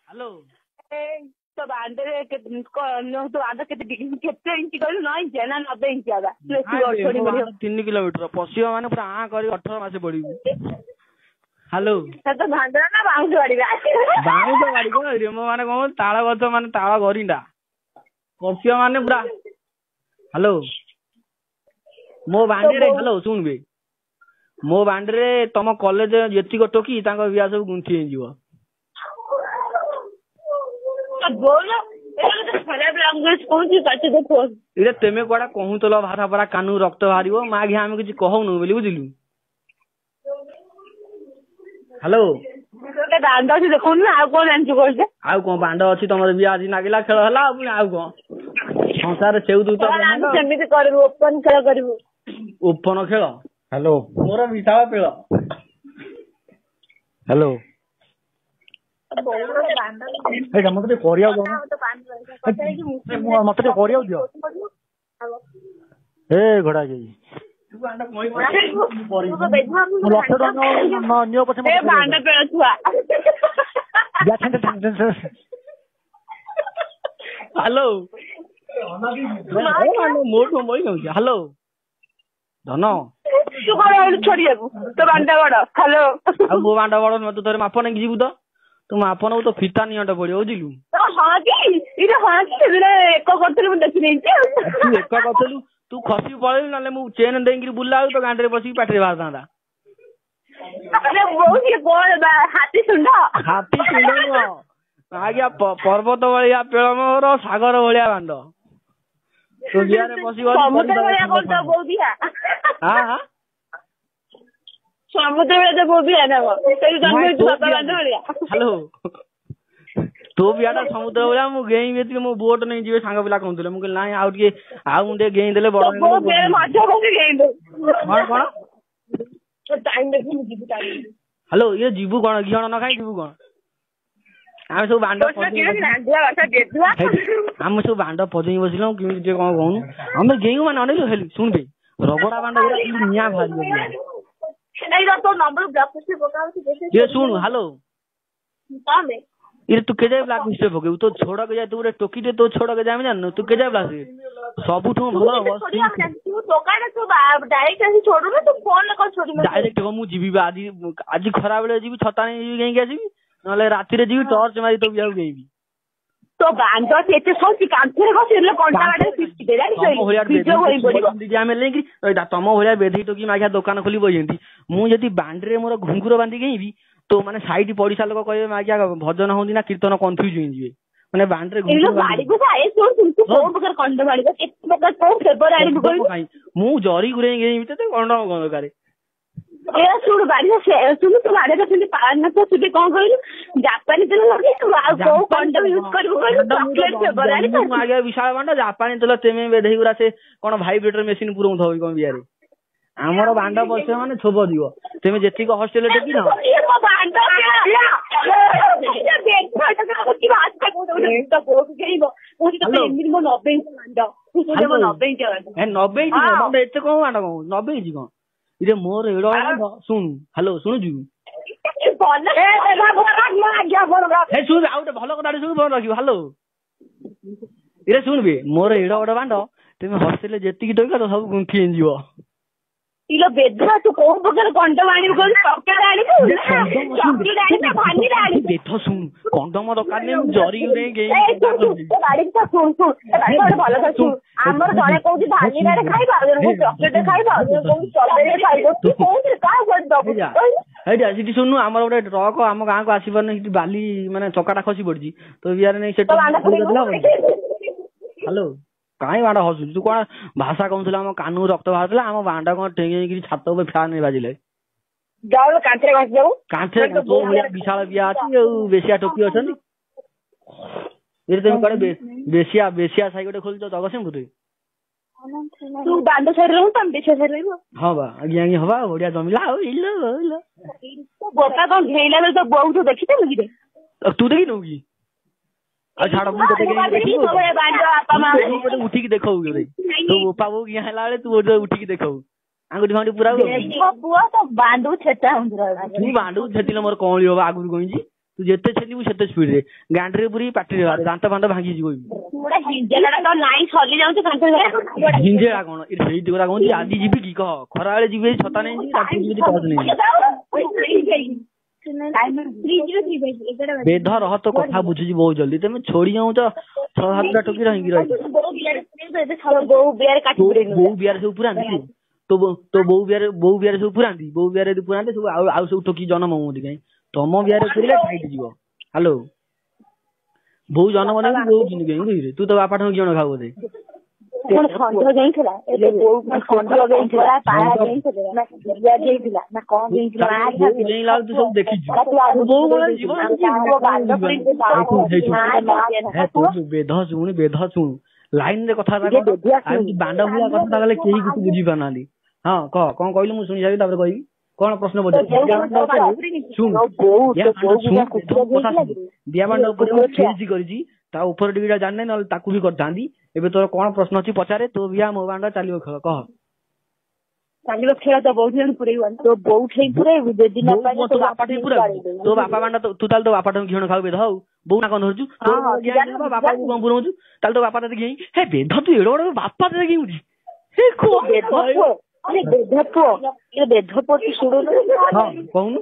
Hello तो बांधे तो बांध केते इंच कहलु 9 इंच ना 90 इंच आगा 3 किलोमीटर पशियो माने पूरा आ करी 18 मासे पड़िबू। हेलो तो भांडरा ना बाउंस बाड़ीबा बाउंस बाड़ी को रे मो माने कोन ताळ गछ माने ताळ गरिंडा पशियो माने पूरा। हेलो मो बांडे रे हेलो सुन बे मो बांडे रे तम कॉलेज जेति को टोकी तांको बिया सब गुंठी हे जीवो। बोलो ए खराब लैंग्वेज कोन सी काटे देखो इरे तेमे कोडा कहूतलो भाषा परा कानू रक्त बाहरिबो माघे हम किछ कहउनु बोली बुझिलु। हेलो ते बांड अछि देखो ना आ कोन जानि कोसे आउ कोन बांड अछि तमर बिया आज नागिला खेल हला पुनी आउ कोन संसार सेउ दूत बने सेमिति करबो ओपन खेल करबो ओपन खेल। हेलो मोर विशाल पेल। हेलो ए मते करिया दो मते करिया दियो ए घोड़ा गई तू बांड कोई परी लक्ष टका नियो पछे ए बांड पेल छुआ या छन हेलो मोटो मोई कहू हेलो धन तू कोन छोड़ियाबू तो बांड बड़ हेलो आ मो बांड बड़ मते तोरे मापन जीवू तो तुम आपन तो फिता नियटा पड़ियो बुझिलु। हां की इरे हां की बिना एक करथलु म देखि नै तू एक करथलु तू खसी पळेलु नाले मु चेन देंगिर बुलाउ तो गांडरे बसी पाटरे बाहर दांदा अरे बहुत ये कोन हाथी सुंड नो आज्ञा पर्वत बलिया पेळमर सागर बलिया बांड तो बियारे बसी समुद्र बलिया कोन तो बोदिया हां हां समुद्र बलिया तो बोदिया ना तेरी जन्म तो बाबा बांड बलिया। हेलो तो बियाटा समुद्र बलिया मु गेई बेती मु बोट नै जीवे सांग पिला कहउतले मु कहली नाही आउ के आउ मुंडे गेई देले बड़ बहुत मेरे माछो को गेई दे कोन तो टाइम देखि मु जीबू टाइम। हेलो ये जीबू कोन घियण न खाई जीबू कोन आमे सब बांड आमे सब बांड पजई बसिलो किमि जे कोन कहू हमें गेई माने अनेलो हेली सुन बे रगड़ा बांड गुरा निया भारी नहीं तो नंबर ब्लॉक से पकाओ से ये सुन हेलो कामे ये तू के जाय ब्लैक लिस्ट पके तो छोड़ के जाय तू रे टोकी दे तो छोड़ के जाय जान तू के जाय ब्लैक सबुठो भलो बस तू टोका तू डायरेक्ट ऐसे छोड़ू ना तू फोन कर छोड़ी डायरेक्ट हो मु जीबी आज आज खरा बेले जीबी छता नै जीबी गई आसीबी नले राती रे जीबी टॉर्च मारी तो बियाउ गईबी तो बांध एते सोची कांथरे बसिले कोंटा बाडे फिस्की दे जानी वीडियो होई पड़िबो जे आमे लेंगी तम होया बेधई तो की माखिया दुकान खोली बजेंती मु जदी बांडरे मोर घुंगुर बांधी गईबी तो माने साइड पड़िसा लोग कहबे माखिया भजन होंदी ना कीर्तन कंफ्यूज होई जीवे माने बांडरे घुंगुर बाड़ी को आए सुन तू कोन प्रकार कंड बाड़ी को केते प्रकार कोन फेवर आनी कोई मु जरी गुरे गईबी ते कंड गंदकारे ए सुन बाड़ी से सुन तो बाड़ी से सुन पान तो सुबे कोन कहलु जापानी तेल लगे तू आ को कंड यूज करबो कहलु चॉकलेट फेवर आनी तो आगे विशाल बांड जापानी तेल तेमे बेधई गुरा से कोन वाइब्रेटर मशीन पुरउ थई कोन बियारे हमर बांड बसे माने छोब दियो तेमे जेति को हॉस्टल टेकी ना ये को बांड ये देख फटा की बात कर तो बोल गईबो मुझे तो इंदिर मो 90 इंच बांड तू सोले मो 90 इंच ए 90 इंच बांड एते को बांड को 90 इंच को इरे मोर एडो सुन हेलो सुनु जी बोल ए बाबा ना आज्ञा बोल ए सुन आउटे भलो कथाडी सुन बोल रखियो हेलो इरे सुन बे मोर एडो बड बांड तेमे हॉस्टल जेति की टोका तो सब गुंठी एंजियो इलो बेदरा तू कोन प्रकार कंड वाणी को चॉकलेट आनी को चॉकलेट आनी तो भानी आनी बेथो सुन कंडम दरकार नै जरी रे गई गाड़ी का सुन गाड़ी भलो कर सुन हमर जणे कहू भानी रे खाइबा को चॉकलेट खाइबा को स्ट्रॉबेरी खाइबो तू कोन का कर दबो हेडी आसी सुनु हमर गोटे ट्रक हम गां को आसी परने बाली माने चकाटा खसी पड़जी तो बियारे नै सेट हेलो काई बांडा हसु तू कोन भाषा कहउतला हम कानू रक्त बाहरला हम बांडा कोन टेंगे कि छात पे फैन नै बाजिले जाओ कांथरे बस जाऊ कांथरे तो विशाल बिया अछि बेसिया टोकी अछन इरे तुम करे बेसिया साई गोटे खोल जगसिम पुरे तू बांडा साइड रहू तम बेसिया साइड रहू हां बा आगी हवा बढ़िया जमिला हो इलो बोका कोन घेइला बेल तो बहुत देखि त लगी रे तू देखि नोगी आ छाड़ मु कते गई बांडा उठी की देखौ गे तो पाबो यहां लाले तू उठी की देखौ आंगुठी फांडी पूरा पुआ तो बांडू छेटा हुंदरा तू बांडू छेतिले मोर कोळी हो आगु गईजी ତୁ ଯେତେ ଛେଲିବୁ ସେତେ ସ୍ପିଡ ରେ ଗାଣ୍ଡିରେ ପୁରୀ ପାଟିରେ ବାହାରେ ଦାନ୍ତ ଫାନ୍ତ ଭାଙ୍ଗିଯିବ ପୁରା ହିଞ୍ଜେଲାଟା ତ ନାଇଁ ସରି ଯାଉଛି ପାଞ୍ଚ ହିଞ୍ଜେଳା କଣ ସେଇଠି କଥା କହୁଛି ଆଜି ଯିବି କି କହ ଖରାବେଳେ ଯିବି ଛତା ନେଇଯିବି ରାତିରେ ଯିବି ଟର୍ଚ୍ଚ ନେଇଯିବି ବେଧ ରହ ତୋ କଥା ବୁଝୁଛି ବହୁତ ଜଲ୍ଦି ତମେ ଛୋଡି ଯାଉଛ 6-7ଟା ଟୋକି ରହିକି ରହିଛ ବୋଉ ବିହାରେ ସବୁ ପୁରାନ୍ତି ତୋ ବୋଉ ବିହାରେ ସବୁ ପୁରାନ୍ତି ବୋଉ ବିହାରେ ଯଦି ପୁରାନ୍ତି ସବୁ ଆଉ ସବୁ ଟୋକି ଜନ୍ମ ହୁଅନ୍ତି କାଇଁ ତମ ବିହାରେ ପୁରିଲେ ଟାଇଟ୍ ଯିବ ହ୍ୟାଲୋ ବୋଉ ଜନ୍ମ ନେବି ବୋଉ ଚିନି କାଇଁ ବୁଝିଲେ ତୁ ତ ବାପା ଠାରୁ କିଣ ଖାଉ ବୋଧେ ଷଣ୍ଢ ଯାଇଥିଲା ତୁ ସବୁ ଦେଖିଛୁ ବୋଉ କଣ ଯିବ ବେଧ ଶୁଣୁ ଲାଇନ ରେ କଥାବାର୍ତ୍ତା ବାଣ୍ଡ ଭଳିଆ କଥା କଲେ କେହି କିଛି ବୁଝିପାରୁନାହାନ୍ତି ହଁ କହ କଣ କହିଲୁ ମୁଁ ଶୁଣି ସାରିବି ତାପରେ କହିବି କଣ ପ୍ରଶ୍ନ ଦିଆ ବାଣ୍ଡ ଉପରେ ପିଏଚଡି କରିଛି ତା ଉପରେ ଟିକେ ଜାଣିନାହିଁ ନହେଲେ ତାକୁ ବି କରିଥାନ୍ତି ଏବେ ତୋର କଣ ପ୍ରଶ୍ନ ଅଛି ପଚାରେ ତୋ ବିହା ମୋ ବାଣ୍ଡ ଚାଲିବ ଖେଳ କହ ଚାଲିବ ଖେଳ ତ ବୋଉ ପୁରେଇବନି ତୋ ବୋଉ ଠେଇ ପୁରେଇବୁ ଯଦି ନ ପାଇଲେ ତୋ ବାପା ଠେଇ ପୁରେଇବୁ ତୋ ବାପା ବାଣ୍ଡ ତୁ ତାହେଲେ ତୋ ବାପା ଠାରୁ ଘିଣ ଖାଉ ବେଧ ଆଉ ବୋଉ ନା କଣ ଧରୁଛୁ ବାପା କଣ ପୁରଉଛୁ ତାହେଲେ ତୋ ବାପା ତତେ ଘିଁ ହେ ବେଧ ତୁ ଏଡ ବଡ ବାପା ତତେ ଘିଉଁଛି ବେଧ ପୁଅ ତୁ ଶୁଣୁନୁ ହଁ କହୁନୁ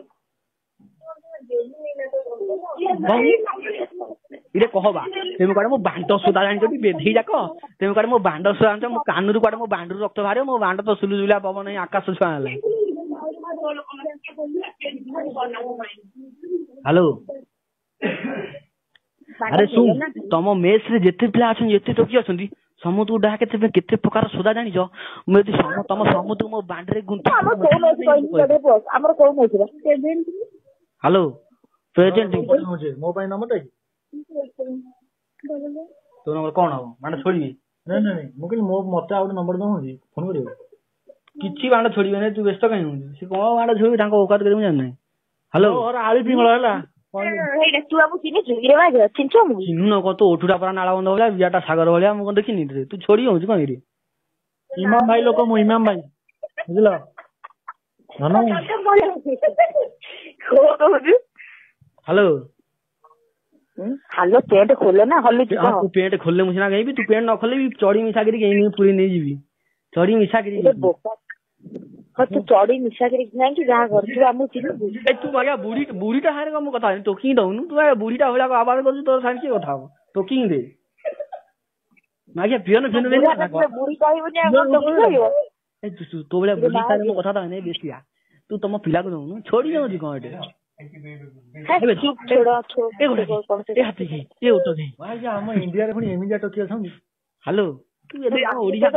ଇରେ କହବା ତେମେ କୁଆଡେ ମୋ ବାଣ୍ଡ ସୋଦା ଜାଣିଛନ୍ତି ବେଧେଇ ଯାକ ତେମେ କୁଆଡେ ମୋ ବାଣ୍ଡ ସୋଦା ଜାଣିଛ ମୋ କାନରୁ କୁଆଡେ ମୋ ବାଣ୍ଡରୁ ରକ୍ତ ବାହାରେ ମୋ ବାଣ୍ଡ ତ ସୁଲୁସୁଲିଆ ପବନ ନାହିଁ ଆକାଶ ଛୁଆଁ ହେଲାଣି ହ୍ୟାଲୋ ଆରେ ଶୁଣ ତମ ମେସ୍ ରେ ଯେତେ ପିଲା ଅଛନ୍ତି ଯେତେ ଟୋକି ଅଛନ୍ତି ସମସ୍ତଙ୍କୁ ଡାକ କେତେ ପ୍ରକାର ସୋଦା ଜାଣିଛ ମୁଁ ଯଦି ତମ ସମସ୍ତଙ୍କୁ ମୋ ବାଣ୍ଡରେ ହ୍ୟାଲୋ ପ୍ରେଜେଣ୍ଟ ମୋ ପାଇଁ ନମ୍ବର ତୋ ନମ୍ବର କଣ ହବ ବାଣ୍ଡ ଛୋଡିବି ନାଇଁ ମୁଁ କହିଲି ମତେ ଆଉ ଗୋଟେ ନମ୍ବର ଦଉଛି ଫୋନ କରିବ କିଛି ବାଣ୍ଡ ଛୋଡିବେନି ତୁ ବ୍ୟସ୍ତ କାହିଁ ହଉଛୁ ସେ କଣ ବାଣ୍ଡ ଛୋଡିବି ତାଙ୍କ ଔକାତ କରି ମୁଁ ଜାଣିନାହିଁ ହ୍ୟାଲୋ ଆଳି ପିଙ୍ଗଳ ହେଲା ଚିହ୍ନୁ କଣ ତୋ ଓଠୁଟା ପୁରା ନାଳ ବନ୍ଧ ଭଳିଆ ବିଆଟା ସାଗର ଭଳିଆ ମୁଁ କଣ ଦେଖିନି ତୁ ଛୋଡି ହଉଛୁ କଣ ରେ ଇମାମ ଭାଇ ଲୋକ ମୁଁ ଇମାମ ଭାଇ ବୁଝିଲ ହ୍ୟାଲୋ ହାଲୋ ପେଣ୍ଟ ଖୋଲେ ନା ହଲୁଛି ତୁ ପେଣ୍ଟ ଖୋଲିଲେ ମୁଁ ସିନା ଗାଇବି ତୁ ପେଣ୍ଟ ନ ଖୋଲେ ବି ଚଢି ମିଶାକିରି ଗେଇ ପୁରୀ ନେଇଯିବି ଚଢି ମିଶାକିରି ତୁ ଚଢି ମିଶାକିରି ଯାଇକି ଯାହା କରୁଛୁ ଆମକୁ ଚିହ୍ନିବୁ ତୁ ଆଜ୍ଞା ବୁଢୀଟା ସାଙ୍ଗରେ କଣ କଥା ଟୋକିଂ ଦଉନୁ ତୁ ବୁଢୀଟା ଭଳିଆ ଆବାଜ କରୁଛୁ ତୋ ସାଙ୍ଗେ କିଏ କଥା ହବ ଟୋକିଂ ଦେ ଆଜ୍ଞା ପିଅନ ଫିଅନ ବୁଢୀ କହିବୁନି ତୋ ଭଳିଆ ବୁଢୀ ସାଙ୍ଗରେ ମୋ କଥା ନାଇଁ ବେଶିଆ ତୁ ତମ ପିଲାକୁ ଦଉନୁ ଛୋଡି ଯାଉଛି କଣ ଏଠି ଆମ ଇଣ୍ଡିଆରେ ପୁଣି ଏମିତିଆ ଟୋକି ଅଛନ୍ତି ହ୍ୟାଲୋ ଓଡିଶା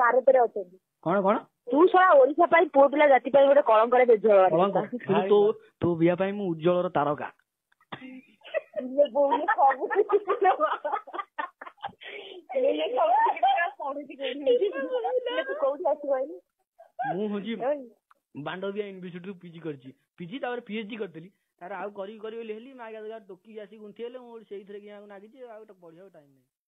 ଭାରତରେ ଅଛନ୍ତି କଣ କଣ ତୁ ଶଳା ଓଡିଶା ପାଇଁ ପୁଅ ପିଲା ଜାତି ପାଇଁ ଗୋଟେ କଳଙ୍କର ବୋଝ ତୋ ବିହା ପାଇଁ ମୁଁ ଉଜ୍ଜଳର ତାରକା ମୁଁ ହଉଛି ବାଣ୍ଡ ବିହା ୟୁନିଭର୍ସିଟିରୁ ପିଜି କରିଛି ପିଜି ତାପରେ ପିଏଚଡି କରିଥିଲି ତାର ଆଉ କରିବି ବୋଲି ହେଲି ମାଗା ଟୋକି ଆସି ଗୁନ୍ଥି ହେଲେ ମୁଁ ସେଇଥିରେ ନାଗିଛି ଆଉ ପଢିବାକୁ ଟାଇମ ନାହିଁ